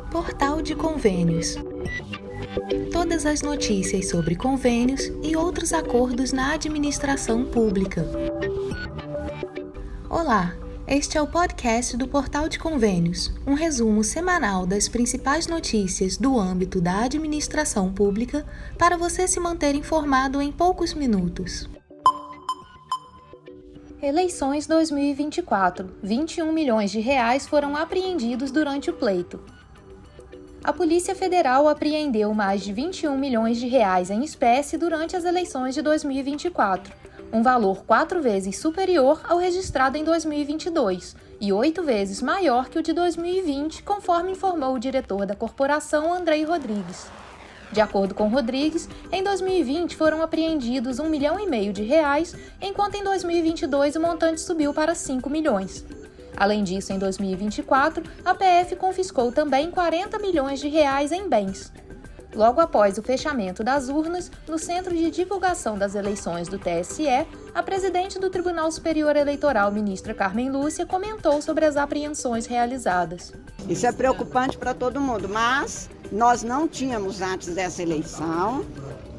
Portal de Convênios. Todas as notícias sobre convênios e outros acordos na administração pública. Olá, este é o podcast do Portal de Convênios, um resumo semanal das principais notícias do âmbito da administração pública para você se manter informado em poucos minutos. Eleições 2024. 21 milhões de reais foram apreendidos durante o pleito. A Polícia Federal apreendeu mais de 21 milhões de reais em espécie durante as eleições de 2024, um valor 4 vezes superior ao registrado em 2022 e 8 vezes maior que o de 2020, conforme informou o diretor da corporação, Andrei Rodrigues. De acordo com Rodrigues, em 2020 foram apreendidos 1,5 milhão de reais, enquanto em 2022 o montante subiu para 5 milhões. Além disso, em 2024, a PF confiscou também 40 milhões de reais em bens. Logo após o fechamento das urnas, no Centro de Divulgação das Eleições do TSE, a presidente do Tribunal Superior Eleitoral, ministra Carmen Lúcia, comentou sobre as apreensões realizadas. Isso é preocupante para todo mundo, mas nós não tínhamos antes dessa eleição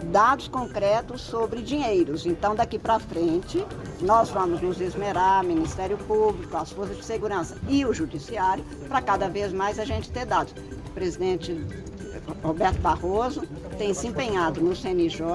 dados concretos sobre dinheiros. Então, daqui para frente, nós vamos nos esmerar, Ministério Público, as Forças de Segurança e o Judiciário, para cada vez mais a gente ter dados. O presidente Roberto Barroso tem se empenhado no CNJ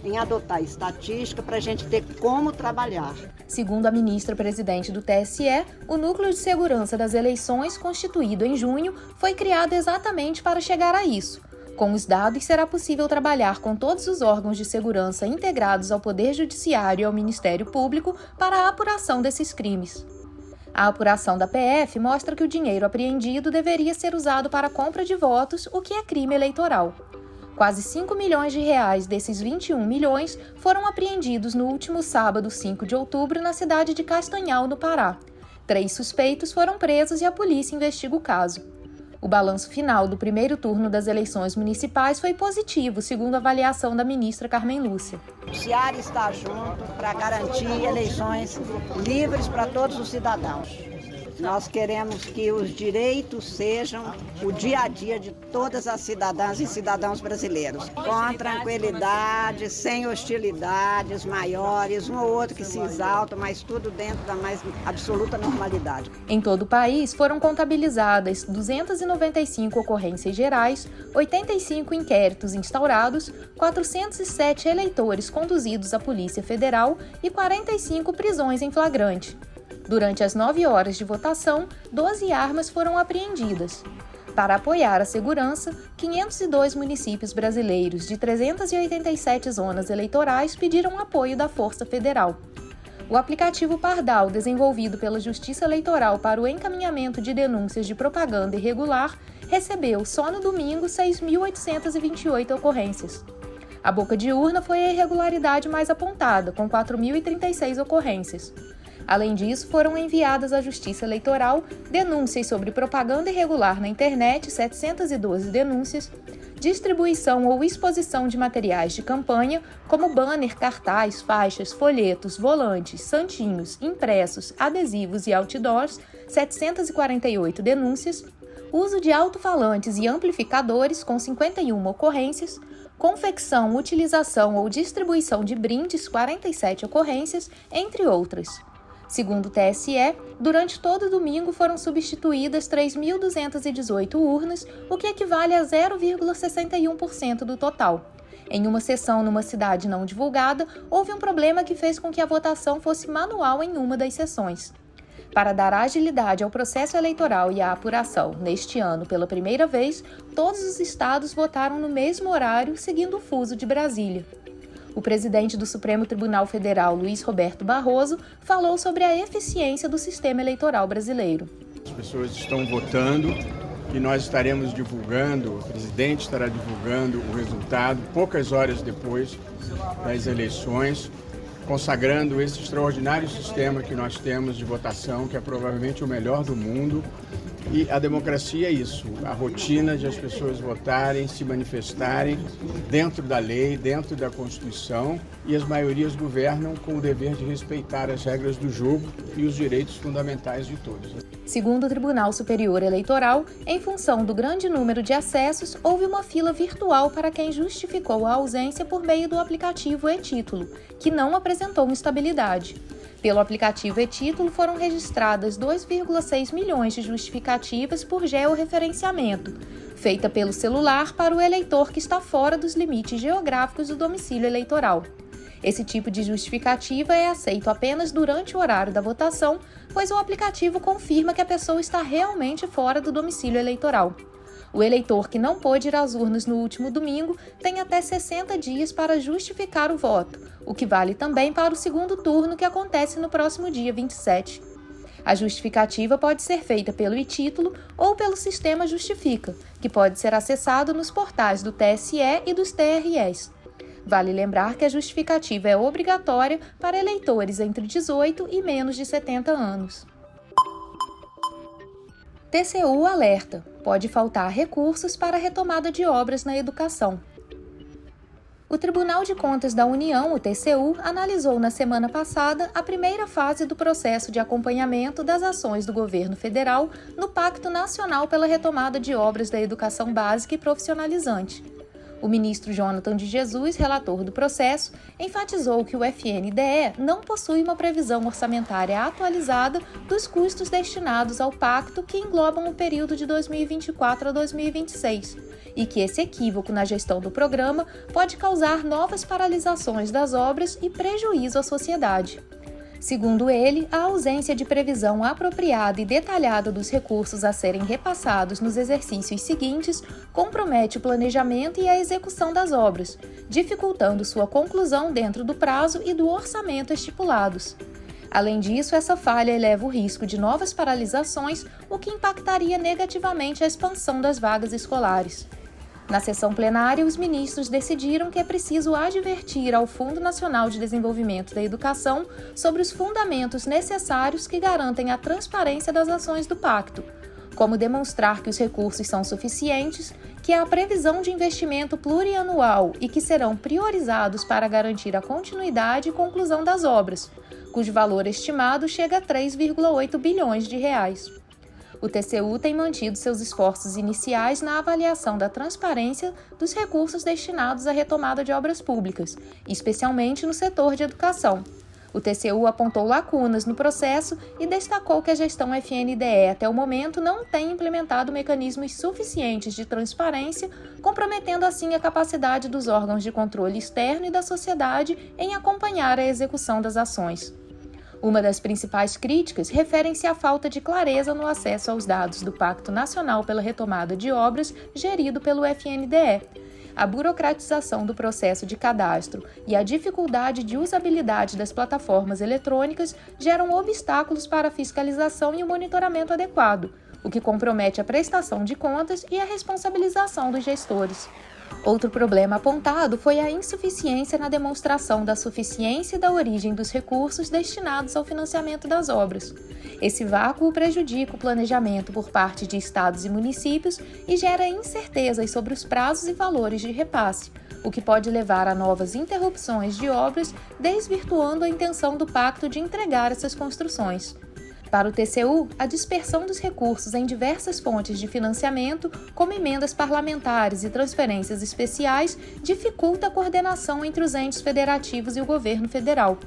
em adotar estatística para a gente ter como trabalhar. Segundo a ministra presidente do TSE, o Núcleo de Segurança das Eleições, constituído em junho, foi criado exatamente para chegar a isso. Com os dados, será possível trabalhar com todos os órgãos de segurança integrados ao Poder Judiciário e ao Ministério Público para a apuração desses crimes. A apuração da PF mostra que o dinheiro apreendido deveria ser usado para a compra de votos, o que é crime eleitoral. Quase 5 milhões de reais desses 21 milhões foram apreendidos no último sábado, 5 de outubro, na cidade de Castanhal, no Pará. 3 suspeitos foram presos e a polícia investiga o caso. O balanço final do primeiro turno das eleições municipais foi positivo, segundo a avaliação da ministra Carmen Lúcia. O Judiciário está junto para garantir eleições livres para todos os cidadãos. Nós queremos que os direitos sejam o dia a dia de todas as cidadãs e cidadãos brasileiros, com tranquilidade, sem hostilidades maiores, um ou outro que se exalta, mas tudo dentro da mais absoluta normalidade. Em todo o país foram contabilizadas 295 ocorrências gerais, 85 inquéritos instaurados, 407 eleitores conduzidos à Polícia Federal e 45 prisões em flagrante. Durante as 9 horas de votação, 12 armas foram apreendidas. Para apoiar a segurança, 502 municípios brasileiros de 387 zonas eleitorais pediram apoio da Força Federal. O aplicativo Pardal, desenvolvido pela Justiça Eleitoral para o encaminhamento de denúncias de propaganda irregular, recebeu só no domingo 6.828 ocorrências. A boca de urna foi a irregularidade mais apontada, com 4.036 ocorrências. Além disso, foram enviadas à Justiça Eleitoral denúncias sobre propaganda irregular na internet, 712 denúncias, distribuição ou exposição de materiais de campanha, como banner, cartaz, faixas, folhetos, volantes, santinhos, impressos, adesivos e outdoors, 748 denúncias, uso de alto-falantes e amplificadores, com 51 ocorrências, confecção, utilização ou distribuição de brindes, 47 ocorrências, entre outras. Segundo o TSE, durante todo o domingo foram substituídas 3.218 urnas, o que equivale a 0,61% do total. Em uma sessão numa cidade não divulgada, houve um problema que fez com que a votação fosse manual em uma das sessões. Para dar agilidade ao processo eleitoral e à apuração, neste ano, pela primeira vez, todos os estados votaram no mesmo horário, seguindo o fuso de Brasília. O presidente do Supremo Tribunal Federal, Luiz Roberto Barroso, falou sobre a eficiência do sistema eleitoral brasileiro. As pessoas estão votando e nós estaremos divulgando, o presidente estará divulgando o resultado poucas horas depois das eleições, consagrando esse extraordinário sistema que nós temos de votação, que é provavelmente o melhor do mundo, E a democracia é isso, a rotina de as pessoas votarem, se manifestarem dentro da lei, dentro da Constituição, e as maiorias governam com o dever de respeitar as regras do jogo e os direitos fundamentais de todos. Segundo o Tribunal Superior Eleitoral, em função do grande número de acessos, houve uma fila virtual para quem justificou a ausência por meio do aplicativo e-Título, que não apresentou instabilidade. Pelo aplicativo e-Título foram registradas 2,6 milhões de justificativas por georreferenciamento, feita pelo celular para o eleitor que está fora dos limites geográficos do domicílio eleitoral. Esse tipo de justificativa é aceito apenas durante o horário da votação, pois o aplicativo confirma que a pessoa está realmente fora do domicílio eleitoral. O eleitor que não pôde ir às urnas no último domingo tem até 60 dias para justificar o voto, o que vale também para o segundo turno que acontece no próximo dia 27. A justificativa pode ser feita pelo e-Título ou pelo Sistema Justifica, que pode ser acessado nos portais do TSE e dos TREs. Vale lembrar que a justificativa é obrigatória para eleitores entre 18 e menos de 70 anos. TCU alerta: pode faltar recursos para a retomada de obras na educação. O Tribunal de Contas da União, o TCU, analisou na semana passada a primeira fase do processo de acompanhamento das ações do governo federal no Pacto Nacional pela Retomada de Obras da Educação Básica e Profissionalizante. O ministro Jonathan de Jesus, relator do processo, enfatizou que o FNDE não possui uma previsão orçamentária atualizada dos custos destinados ao pacto que englobam o período de 2024 a 2026, e que esse equívoco na gestão do programa pode causar novas paralisações das obras e prejuízo à sociedade. Segundo ele, a ausência de previsão apropriada e detalhada dos recursos a serem repassados nos exercícios seguintes compromete o planejamento e a execução das obras, dificultando sua conclusão dentro do prazo e do orçamento estipulados. Além disso, essa falha eleva o risco de novas paralisações, o que impactaria negativamente a expansão das vagas escolares. Na sessão plenária, os ministros decidiram que é preciso advertir ao Fundo Nacional de Desenvolvimento da Educação sobre os fundamentos necessários que garantem a transparência das ações do pacto, como demonstrar que os recursos são suficientes, que há previsão de investimento plurianual e que serão priorizados para garantir a continuidade e conclusão das obras, cujo valor estimado chega a 3,8 bilhões de reais. O TCU tem mantido seus esforços iniciais na avaliação da transparência dos recursos destinados à retomada de obras públicas, especialmente no setor de educação. O TCU apontou lacunas no processo e destacou que a gestão FNDE até o momento não tem implementado mecanismos suficientes de transparência, comprometendo assim a capacidade dos órgãos de controle externo e da sociedade em acompanhar a execução das ações. Uma das principais críticas refere-se à falta de clareza no acesso aos dados do Pacto Nacional pela Retomada de Obras, gerido pelo FNDE. A burocratização do processo de cadastro e a dificuldade de usabilidade das plataformas eletrônicas geram obstáculos para a fiscalização e o monitoramento adequado, o que compromete a prestação de contas e a responsabilização dos gestores. Outro problema apontado foi a insuficiência na demonstração da suficiência e da origem dos recursos destinados ao financiamento das obras. Esse vácuo prejudica o planejamento por parte de estados e municípios e gera incertezas sobre os prazos e valores de repasse, o que pode levar a novas interrupções de obras, desvirtuando a intenção do pacto de entregar essas construções. Para o TCU, a dispersão dos recursos em diversas fontes de financiamento, como emendas parlamentares e transferências especiais, dificulta a coordenação entre os entes federativos e o governo federal.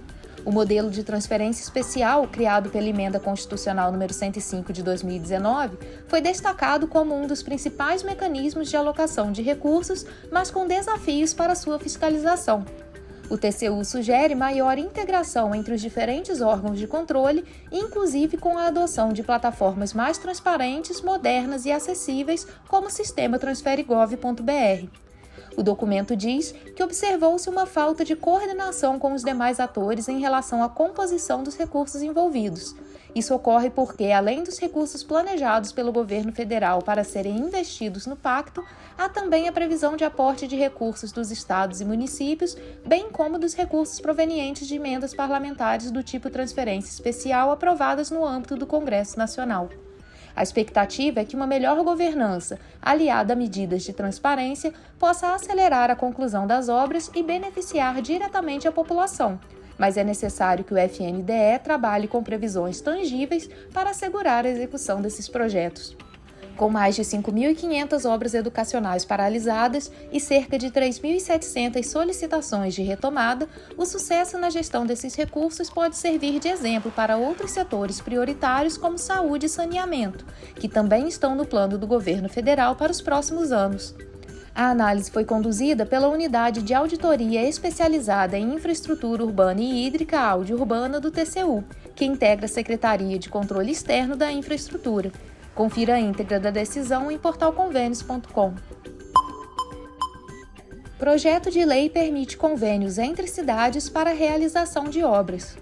O modelo de transferência especial, criado pela Emenda Constitucional número 105 de 2019, foi destacado como um dos principais mecanismos de alocação de recursos, mas com desafios para sua fiscalização. O TCU sugere maior integração entre os diferentes órgãos de controle, inclusive com a adoção de plataformas mais transparentes, modernas e acessíveis, como o sistema transferegov.br. O documento diz que observou-se uma falta de coordenação com os demais atores em relação à composição dos recursos envolvidos. Isso ocorre porque, além dos recursos planejados pelo governo federal para serem investidos no pacto, há também a previsão de aporte de recursos dos estados e municípios, bem como dos recursos provenientes de emendas parlamentares do tipo transferência especial aprovadas no âmbito do Congresso Nacional. A expectativa é que uma melhor governança, aliada a medidas de transparência, possa acelerar a conclusão das obras e beneficiar diretamente a população. Mas é necessário que o FNDE trabalhe com previsões tangíveis para assegurar a execução desses projetos. Com mais de 5.500 obras educacionais paralisadas e cerca de 3.700 solicitações de retomada, o sucesso na gestão desses recursos pode servir de exemplo para outros setores prioritários como saúde e saneamento, que também estão no plano do governo federal para os próximos anos. A análise foi conduzida pela Unidade de Auditoria Especializada em Infraestrutura Urbana e Hídrica Áudio Urbana do TCU, que integra a Secretaria de Controle Externo da Infraestrutura. Confira a íntegra da decisão em portalconvênios.com. Projeto de lei permite convênios entre cidades para a realização de obras.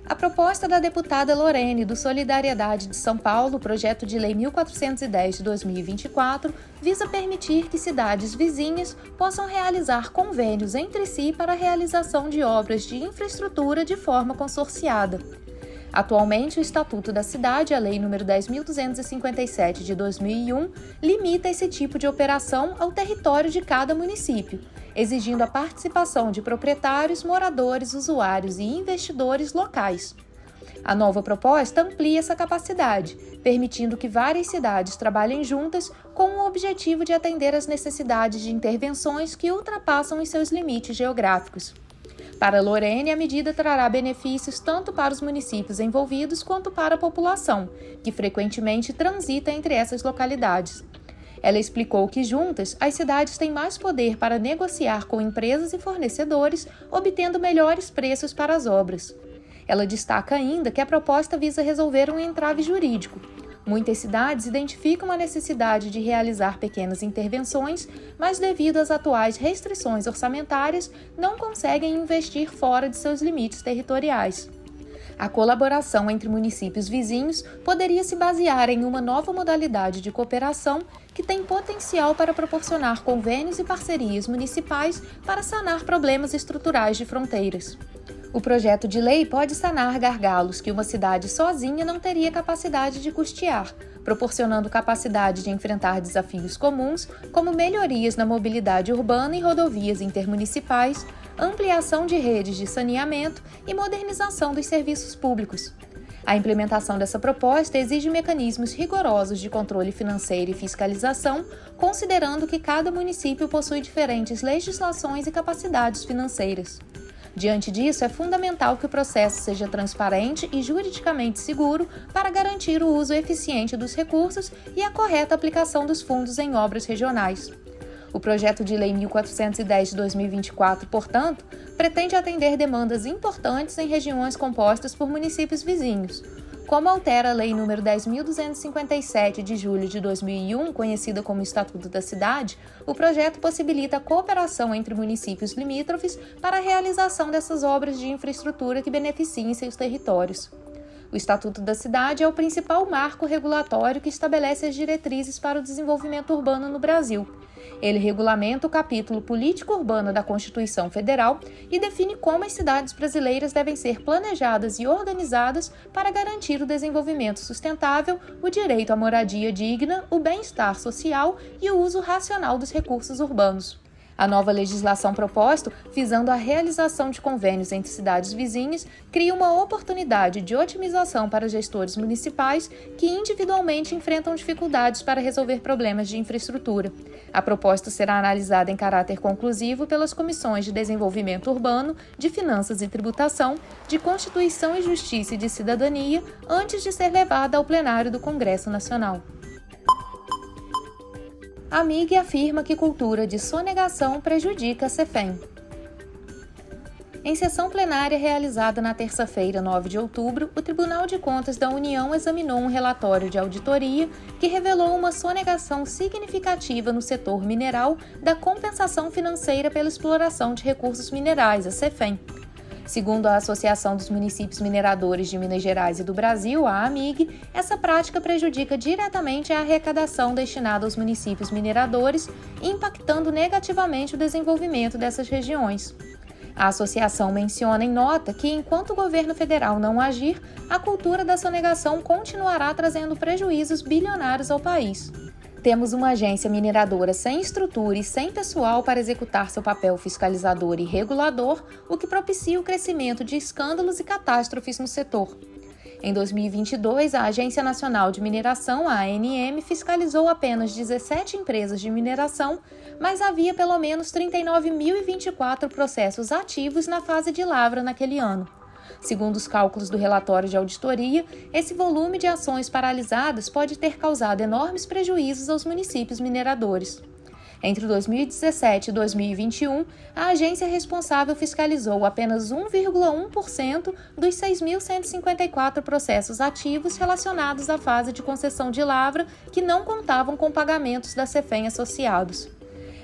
A proposta da deputada Lorene, do Solidariedade de São Paulo, projeto de lei 1410 de 2024, visa permitir que cidades vizinhas possam realizar convênios entre si para a realização de obras de infraestrutura de forma consorciada. Atualmente, o Estatuto da Cidade, a Lei nº 10.257 de 2001, limita esse tipo de operação ao território de cada município, exigindo a participação de proprietários, moradores, usuários e investidores locais. A nova proposta amplia essa capacidade, permitindo que várias cidades trabalhem juntas com o objetivo de atender às necessidades de intervenções que ultrapassam os seus limites geográficos. Para Lorene, a medida trará benefícios tanto para os municípios envolvidos quanto para a população, que frequentemente transita entre essas localidades. Ela explicou que juntas, as cidades têm mais poder para negociar com empresas e fornecedores, obtendo melhores preços para as obras. Ela destaca ainda que a proposta visa resolver um entrave jurídico. Muitas cidades identificam a necessidade de realizar pequenas intervenções, mas devido às atuais restrições orçamentárias, não conseguem investir fora de seus limites territoriais. A colaboração entre municípios vizinhos poderia se basear em uma nova modalidade de cooperação que tem potencial para proporcionar convênios e parcerias municipais para sanar problemas estruturais de fronteiras. O projeto de lei pode sanar gargalos que uma cidade sozinha não teria capacidade de custear, proporcionando capacidade de enfrentar desafios comuns, como melhorias na mobilidade urbana e rodovias intermunicipais, ampliação de redes de saneamento e modernização dos serviços públicos. A implementação dessa proposta exige mecanismos rigorosos de controle financeiro e fiscalização, considerando que cada município possui diferentes legislações e capacidades financeiras. Diante disso, é fundamental que o processo seja transparente e juridicamente seguro para garantir o uso eficiente dos recursos e a correta aplicação dos fundos em obras regionais. O projeto de lei 1410 de 2024, portanto, pretende atender demandas importantes em regiões compostas por municípios vizinhos. Como altera a Lei nº 10.257 de julho de 2001, conhecida como Estatuto da Cidade, o projeto possibilita a cooperação entre municípios limítrofes para a realização dessas obras de infraestrutura que beneficiem seus territórios. O Estatuto da Cidade é o principal marco regulatório que estabelece as diretrizes para o desenvolvimento urbano no Brasil. Ele regulamenta o capítulo político urbano da Constituição Federal e define como as cidades brasileiras devem ser planejadas e organizadas para garantir o desenvolvimento sustentável, o direito à moradia digna, o bem-estar social e o uso racional dos recursos urbanos. A nova legislação proposta, visando a realização de convênios entre cidades vizinhas, cria uma oportunidade de otimização para gestores municipais que individualmente enfrentam dificuldades para resolver problemas de infraestrutura. A proposta será analisada em caráter conclusivo pelas comissões de Desenvolvimento Urbano, de Finanças e Tributação, de Constituição e Justiça e de Cidadania, antes de ser levada ao plenário do Congresso Nacional. A MIG afirma que cultura de sonegação prejudica a Cefem. Em sessão plenária realizada na terça-feira, 9 de outubro, o Tribunal de Contas da União examinou um relatório de auditoria que revelou uma sonegação significativa no setor mineral da compensação financeira pela exploração de recursos minerais, a Cefem. Segundo a Associação dos Municípios Mineradores de Minas Gerais e do Brasil, a AMIG, essa prática prejudica diretamente a arrecadação destinada aos municípios mineradores, impactando negativamente o desenvolvimento dessas regiões. A associação menciona em nota que, enquanto o governo federal não agir, a cultura da sonegação continuará trazendo prejuízos bilionários ao país. Temos uma agência mineradora sem estrutura e sem pessoal para executar seu papel fiscalizador e regulador, o que propicia o crescimento de escândalos e catástrofes no setor. Em 2022, a Agência Nacional de Mineração, a ANM, fiscalizou apenas 17 empresas de mineração, mas havia pelo menos 39.024 processos ativos na fase de lavra naquele ano. Segundo os cálculos do relatório de auditoria, esse volume de ações paralisadas pode ter causado enormes prejuízos aos municípios mineradores. Entre 2017 e 2021, a agência responsável fiscalizou apenas 1,1% dos 6.154 processos ativos relacionados à fase de concessão de lavra que não contavam com pagamentos da Cefem associados.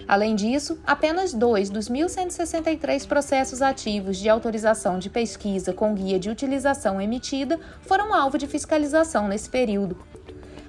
Além disso, apenas 2 dos 1.163 processos ativos de autorização de pesquisa com guia de utilização emitida foram alvo de fiscalização nesse período.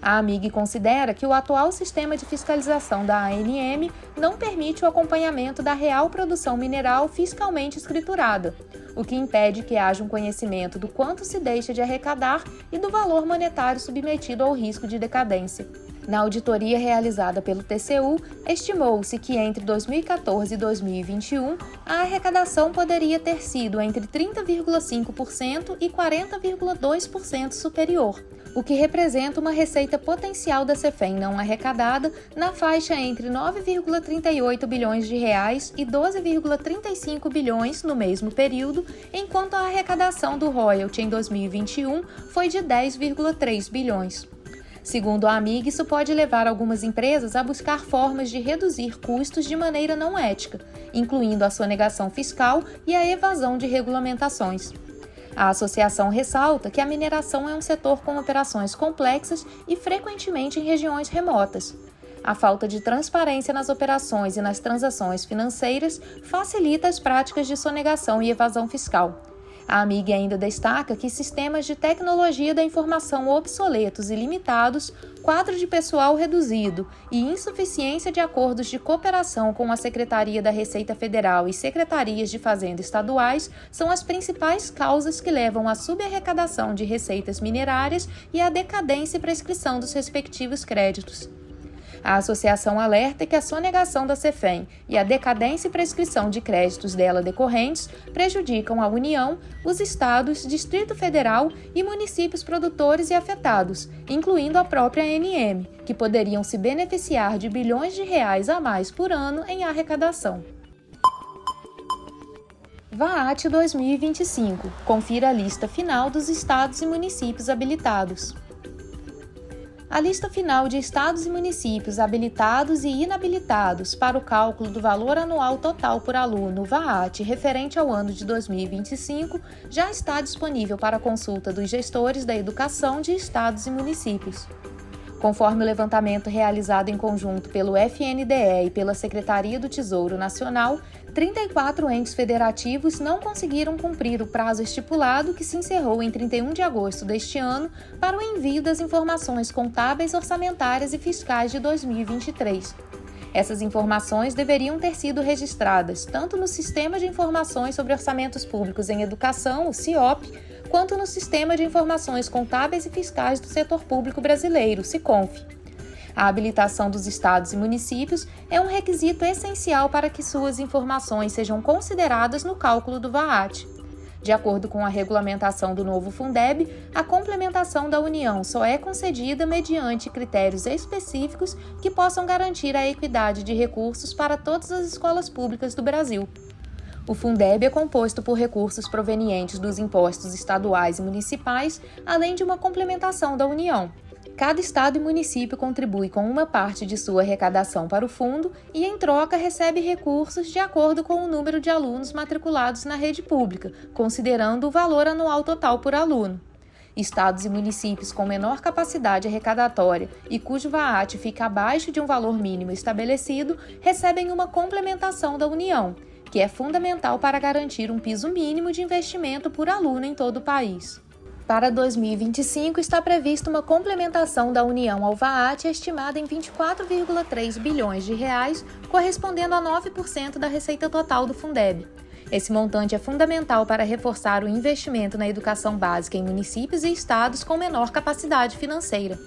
A AMIG considera que o atual sistema de fiscalização da ANM não permite o acompanhamento da real produção mineral fiscalmente escriturada, o que impede que haja um conhecimento do quanto se deixa de arrecadar e do valor monetário submetido ao risco de decadência. Na auditoria realizada pelo TCU, estimou-se que entre 2014 e 2021, a arrecadação poderia ter sido entre 30,5% e 40,2% superior, o que representa uma receita potencial da Cefem não arrecadada na faixa entre 9,38 bilhões de reais e 12,35 bilhões no mesmo período, enquanto a arrecadação do royalty em 2021 foi de 10,3 bilhões. Segundo a AMIG, isso pode levar algumas empresas a buscar formas de reduzir custos de maneira não ética, incluindo a sonegação fiscal e a evasão de regulamentações. A associação ressalta que a mineração é um setor com operações complexas e frequentemente em regiões remotas. A falta de transparência nas operações e nas transações financeiras facilita as práticas de sonegação e evasão fiscal. A AMIG ainda destaca que sistemas de tecnologia da informação obsoletos e limitados, quadro de pessoal reduzido e insuficiência de acordos de cooperação com a Secretaria da Receita Federal e secretarias de Fazenda estaduais são as principais causas que levam à subarrecadação de receitas minerárias e à decadência e prescrição dos respectivos créditos. A associação alerta que a sonegação da Cefem e a decadência e prescrição de créditos dela decorrentes prejudicam a União, os estados, Distrito Federal e municípios produtores e afetados, incluindo a própria ANM, que poderiam se beneficiar de bilhões de reais a mais por ano em arrecadação. VAAT 2025. Confira a lista final dos estados e municípios habilitados. A lista final de estados e municípios habilitados e inabilitados para o cálculo do valor anual total por aluno VAAT referente ao ano de 2025 já está disponível para consulta dos gestores da educação de estados e municípios. Conforme o levantamento realizado em conjunto pelo FNDE e pela Secretaria do Tesouro Nacional, 34 entes federativos não conseguiram cumprir o prazo estipulado que se encerrou em 31 de agosto deste ano para o envio das informações contábeis, orçamentárias e fiscais de 2023. Essas informações deveriam ter sido registradas tanto no Sistema de Informações sobre Orçamentos Públicos em Educação, o SIOP, quanto no Sistema de Informações Contábeis e Fiscais do Setor Público Brasileiro, o SICONF. A habilitação dos estados e municípios é um requisito essencial para que suas informações sejam consideradas no cálculo do VAAT. De acordo com a regulamentação do novo Fundeb, a complementação da União só é concedida mediante critérios específicos que possam garantir a equidade de recursos para todas as escolas públicas do Brasil. O Fundeb é composto por recursos provenientes dos impostos estaduais e municipais, além de uma complementação da União. Cada estado e município contribui com uma parte de sua arrecadação para o fundo e, em troca, recebe recursos de acordo com o número de alunos matriculados na rede pública, considerando o valor anual total por aluno. Estados e municípios com menor capacidade arrecadatória e cujo VAAT fica abaixo de um valor mínimo estabelecido recebem uma complementação da União, que é fundamental para garantir um piso mínimo de investimento por aluno em todo o país. Para 2025, está prevista uma complementação da União ao VAAT estimada em 24,3 bilhões de reais, correspondendo a 9% da receita total do Fundeb. Esse montante é fundamental para reforçar o investimento na educação básica em municípios e estados com menor capacidade financeira.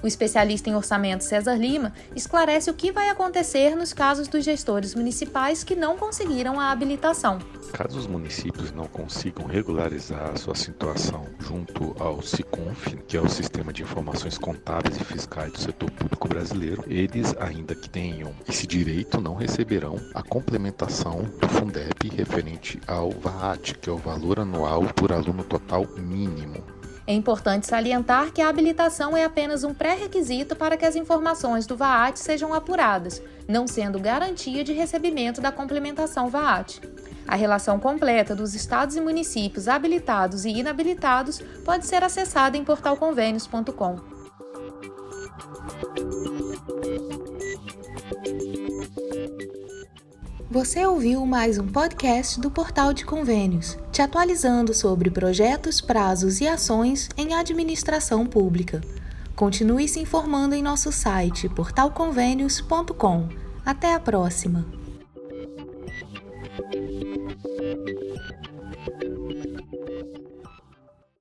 O especialista em orçamento César Lima esclarece o que vai acontecer nos casos dos gestores municipais que não conseguiram a habilitação. Caso os municípios não consigam regularizar a sua situação junto ao SICONF, que é o Sistema de Informações Contábeis e Fiscais do Setor Público Brasileiro, eles, ainda que tenham esse direito, não receberão a complementação do Fundeb referente ao VAT, que é o valor anual por aluno total mínimo. É importante salientar que a habilitação é apenas um pré-requisito para que as informações do VAT sejam apuradas, não sendo garantia de recebimento da complementação VAT. A relação completa dos estados e municípios habilitados e inabilitados pode ser acessada em portalconvênios.com. Você ouviu mais um podcast do Portal de Convênios, te atualizando sobre projetos, prazos e ações em administração pública. Continue se informando em nosso site portalconvênios.com. Até a próxima!